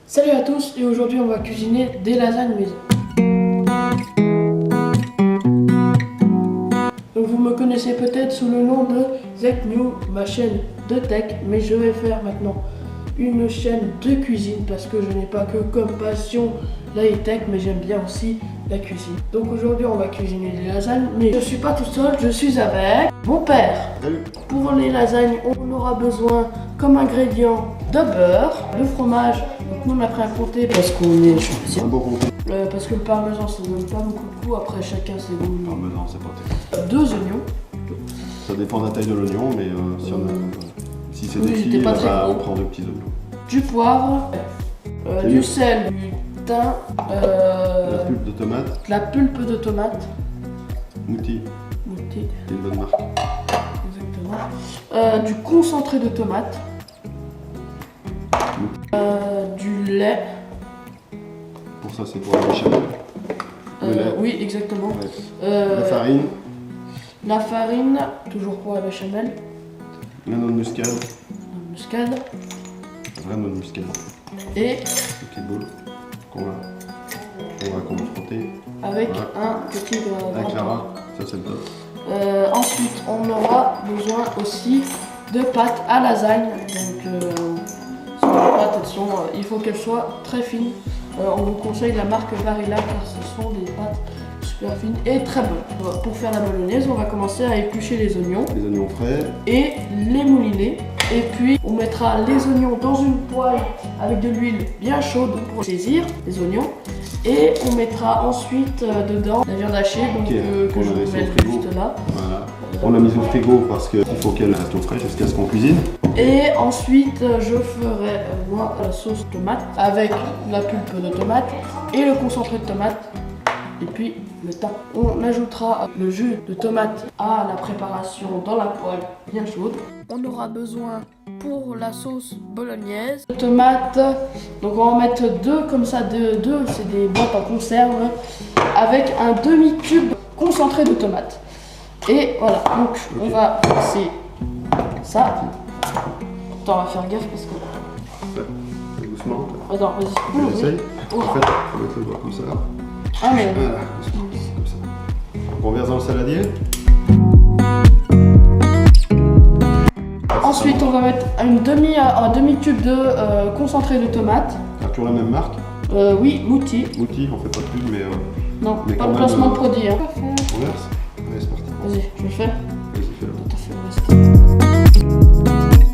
Salut à tous, et aujourd'hui on va cuisiner des lasagnes maison. Donc vous me connaissez peut-être sous le nom de ZecNew, ma chaîne de tech, mais je vais faire maintenant une chaîne de cuisine parce que je n'ai pas que comme passion la tech, mais j'aime bien aussi la cuisine. Donc aujourd'hui on va cuisiner des lasagnes, mais je suis pas tout seul, je suis avec mon père. Salut. Pour les lasagnes, on aura besoin comme ingrédient de beurre, de fromage. Donc nous on a pris un comté parce qu'on est champion. Un beau comté. Parce que le parmesan ça donne pas beaucoup de goût, après chacun ses goûts. Parmesan, c'est pas terrible. 2 oignons. Ça dépend de la taille de l'oignon, mais si, si c'est oui, des j'étais filles, pas très on gros. prend 2 petits oignons. Du poivre, du sel, du thym, La pulpe de tomate, la pulpe de tomate, Mouti, Mouti, c'est une bonne marque. exactement, du concentré de tomate, du lait. Pour ça, c'est pour la béchamel. Le lait. Oui, exactement. Ouais. La farine, La farine, toujours pour la béchamel, la noix de muscade, la muscade la vraie noix de muscade, et le petit boule qu'on va confronter avec Voilà. un petit avec la grain. râpe. Ça, c'est le top. Ensuite, on aura besoin aussi de pâtes à lasagne. Donc, sur les pâtes, il faut qu'elles soient très fines. On vous conseille la marque Barilla car ce sont des pâtes super fines et très bonnes. Pour faire la bolognaise, on va commencer à éplucher les oignons Les oignons frais, et les mouliner. Et puis, on mettra les oignons dans une poêle avec de l'huile bien chaude pour saisir les oignons. Et on mettra ensuite dedans la viande hachée donc, que qu'on je a vous laissée mets au frigo. juste là. Voilà. On l'a mise au frigo parce qu'il faut qu'elle reste au frais jusqu'à ce qu'on cuisine. Et ensuite, je ferai moi la sauce tomate avec la pulpe de tomate et le concentré de tomate. Et puis le thym. On ajoutera le jus de tomate à la préparation dans la poêle bien chaude. On aura besoin pour la sauce bolognaise de tomates. Donc on va en mettre deux comme ça, deux c'est des boîtes en conserve avec un demi-tube concentré de tomates. Et voilà, donc on va passer ça. Attends, on va faire gaffe parce que. Ouais. Doucement. Attends, vas-y. J'essaye. Oh. En fait, il faut mettre le doigt comme ça. Ah, mais. Voilà, doucement, comme ça. On verse dans le saladier. Ensuite, on va mettre un demi-tube de concentré de tomate. T'as toujours la même marque. Oui, Mouti. Mouti, on fait pas de pub, mais Non, Mais pas quand de même, placement de produit. Hein. on verse. Allez, c'est parti. Vas-y, je le fais. Vas-y, fais-le. Tout à fait, on reste.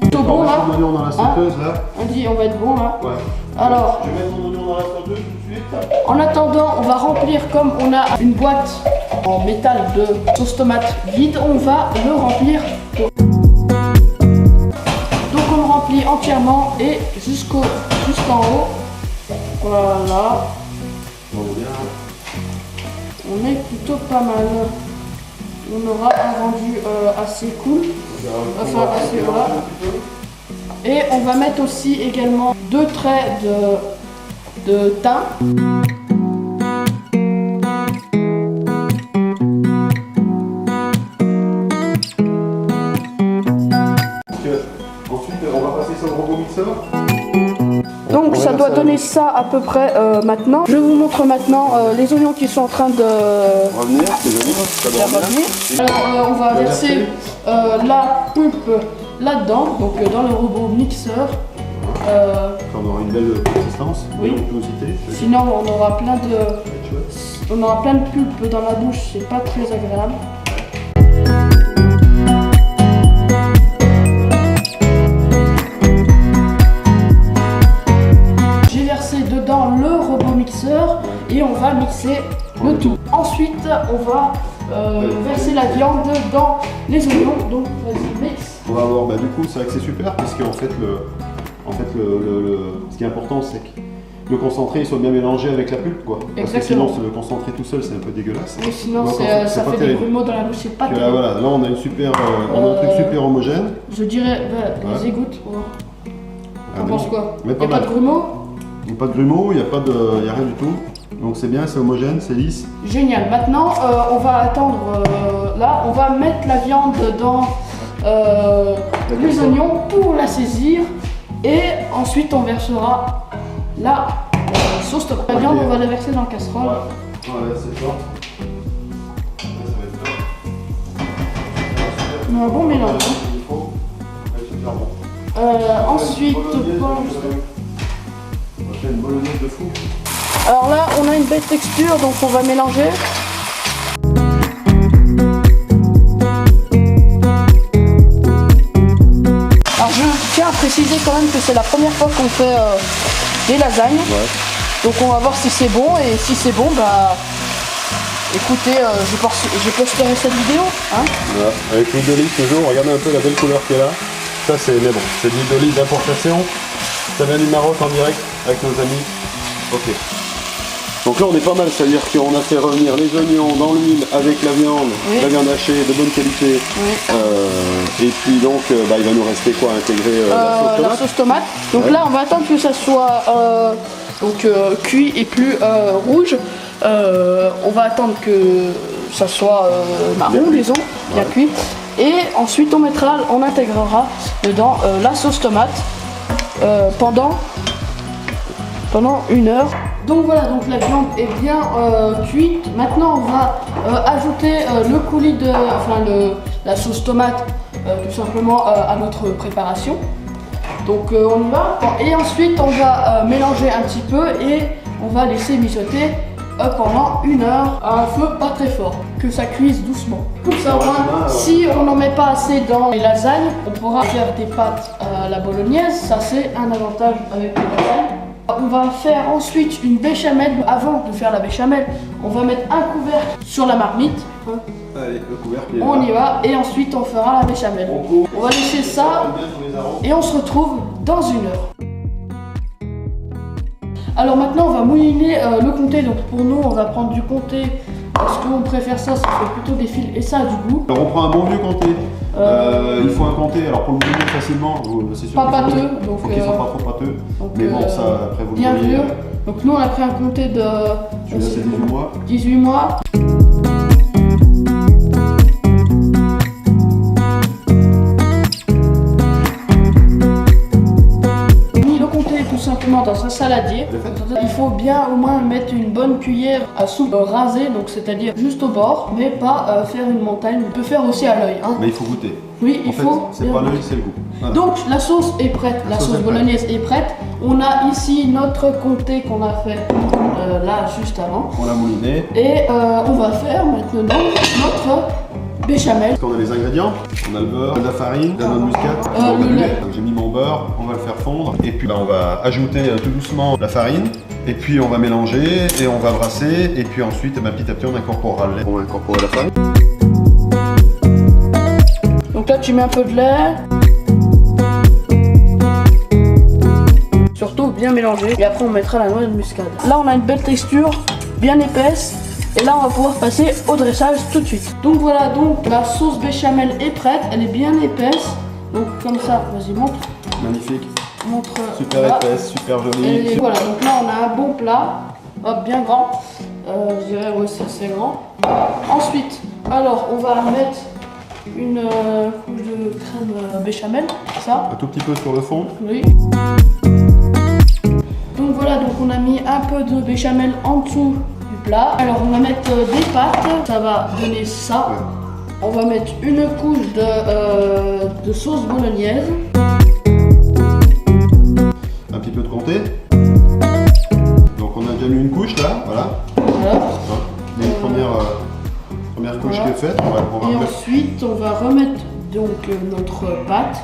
Plutôt bon là. Mon oignon dans la sauteuse là. On dit, on va être bon là. Ouais. Alors, Je vais mettre mon oignon dans la sauteuse tout de suite. en attendant, on va remplir comme on a une boîte en métal de sauce tomate vide, on va le remplir. Donc on le remplit entièrement et jusqu'en haut. Voilà. On est bien. On est plutôt pas mal. On aura un rendu assez cool. Enfin, assez voilà. Et on va mettre aussi également 2 traits de thym. Ensuite, on va passer sur le robot mixeur. Donc On ça va doit faire donner ça à peu près maintenant. Je vous montre maintenant les oignons qui sont en train de Revenir, les oignons, ça doit revenir. Alors on va Tu vas verser la pulpe là-dedans, donc dans le robot mixeur. On aura une belle consistance, Oui. une onctuosité. Sinon on aura plein de Chouette. pulpe dans la bouche, c'est pas très agréable. J'ai versé dedans le robot mixeur et on va mixer le tout. Ensuite on va verser la viande dans les oignons, donc vas-y mix. On va avoir, du coup, c'est vrai que c'est super, puisque en fait, ce qui est important, c'est que le concentré il soit bien mélangé avec la pulpe, quoi. Parce que Exactement. sinon, le concentré tout seul, c'est un peu dégueulasse. Mais sinon Donc, ça pas fait des terrible. grumeaux dans la bouche, c'est pas Que là, terrible. voilà, là, on a une super, on a un truc super homogène. Je dirais, Ouais. vas-y goûte. T'en Ah, penses mais- quoi? mais pas Y'a pas mal. de grumeaux? Il n'y a pas de grumeaux, il n'y a rien du tout. Donc c'est bien, c'est homogène, c'est lisse. Génial. Maintenant, on va attendre là. On va mettre la viande dans les oignons pour la saisir. Et ensuite, on versera la viande, on va la verser dans la casserole. Ouais, c'est fort. Ça va être fort. On a un bon mélange. Il faut. Ouais, super bon. Ensuite, On va faire une bolognaise de fou. alors là, on a une belle texture, donc on va mélanger. Alors je tiens à préciser quand même que c'est la première fois qu'on fait des lasagnes. Ouais. Donc on va voir si c'est bon, et si c'est bon, bah écoutez, je posterai cette vidéo. Hein. Voilà. Avec l'huile d'olive toujours, regardez un peu la belle couleur qu'il y a là. Ça c'est, mais bon, c'est de l'huile d'olive d'importation. Ça vient du Maroc en direct avec nos amis. Ok. Donc là on est pas mal, c'est-à-dire qu'on a fait revenir les oignons dans l'huile avec la viande hachée de bonne qualité. Oui. Et puis donc il va nous rester quoi à intégrer la sauce tomate. Donc là on va attendre que ça soit cuit et plus rouge. On va attendre que ça soit marron, disons, bien cuit. Et ensuite on intégrera dedans la sauce tomate pendant 1 heure. Donc voilà, donc la viande est bien cuite. Maintenant on va ajouter le coulis la sauce tomate tout simplement à notre préparation. Donc on y va. Et ensuite on va mélanger un petit peu et on va laisser mijoter pendant 1 heure à un feu pas très fort, que ça cuise doucement. Comme ça, si on n'en met pas assez dans les lasagnes, on pourra faire des pâtes à la bolognaise. Ça c'est un avantage avec les lasagnes. On va faire ensuite une béchamel. Avant de faire la béchamel, on va mettre un couvercle sur la marmite. Allez, le couvercle. On y va et ensuite on fera la béchamel. On va laisser ça et on se retrouve dans 1 heure. Alors maintenant on va mouliner le comté. Donc pour nous on va prendre du comté parce qu'on préfère ça fait plutôt des fils et ça a du goût. Alors on prend un bon vieux comté. Il faut un comté, alors pour le mouliner facilement, c'est sûr. Pas pâteux, donc faut qu'ils sont pas trop pâteux. Mais bon, ça après vous bien vieux. Donc nous on a pris un comté de c'est 18 mois. 18 mois. Dans un saladier, il faut bien au moins mettre une bonne cuillère à soupe rasée, donc c'est-à-dire juste au bord, mais pas faire une montagne. On peut faire aussi à l'œil. Hein. Mais il faut goûter. Oui, il faut. C'est pas l'œil, c'est le goût. Voilà. Donc la sauce est prête, la sauce bolognaise est prête. On a ici notre comté qu'on a fait là juste avant. On l'a mouliné. Et on va faire maintenant notre béchamel. On a les ingrédients, on a le beurre, de la farine, de la noix de muscade, le lait. J'ai mis mon beurre, on va le faire fondre et puis on va ajouter tout doucement la farine et puis on va mélanger et on va brasser et puis ensuite petit à petit on incorporera le lait. On va incorporer la farine. Donc là tu mets un peu de lait. Surtout bien mélanger et après on mettra la noix de muscade. Là on a une belle texture, bien épaisse. Et là on va pouvoir passer au dressage tout de suite. Donc voilà, donc la sauce béchamel est prête, elle est bien épaisse. Donc comme ça, vas-y montre. Magnifique. Montre. Super voilà. épaisse, super jolie. Et voilà, donc là on a un bon plat, bien grand. Je dirais ouais c'est assez grand. Ensuite, alors on va mettre une couche de crème béchamel, ça. Un tout petit peu sur le fond. Oui. Donc voilà, donc on a mis un peu de béchamel en dessous du plat. Alors on va mettre des pâtes, ça va donner ça. Ouais. On va mettre une couche de sauce bolognaise. Un petit peu de comté. Donc on a déjà mis une couche là, voilà. Il y a une première couche qui est faite. On va et ensuite on va remettre donc notre pâte.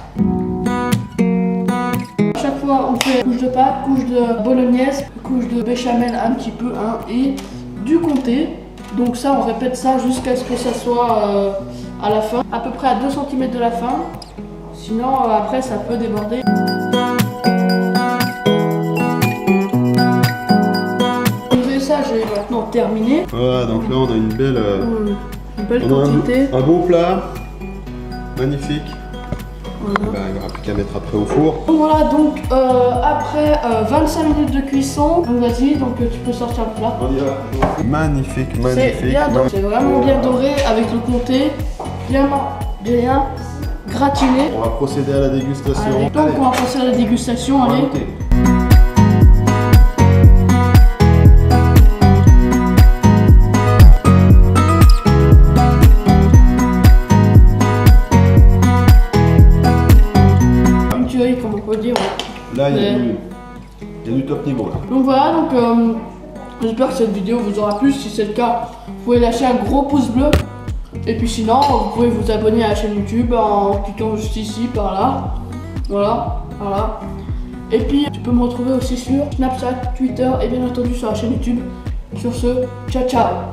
À chaque fois on fait couche de pâte, couche de bolognaise, couche de béchamel un petit peu et du comté. Donc ça on répète ça jusqu'à ce que ça soit à la fin, à peu près à 2 cm de la fin. Sinon après ça peut déborder. J'ai maintenant terminé. Voilà, donc là on a une belle quantité. Un beau plat, magnifique. Voilà. Il n'y aura plus qu'à mettre après au four. Donc voilà, donc après 25 minutes de cuisson, donc vas-y, donc tu peux sortir le plat. On y va. Magnifique, magnifique. C'est vraiment bien doré avec le comté, bien gratiné. On va procéder à la dégustation. Allez, donc on va passer à la dégustation. On va allez. goûter. Là, il y a du top niveau là. Donc voilà, donc j'espère que cette vidéo vous aura plu. Si c'est le cas, vous pouvez lâcher un gros pouce bleu. Et puis sinon, vous pouvez vous abonner à la chaîne YouTube en cliquant juste ici, par là. Voilà, voilà. Et puis, tu peux me retrouver aussi sur Snapchat, Twitter et bien entendu sur la chaîne YouTube. Sur ce, ciao ciao.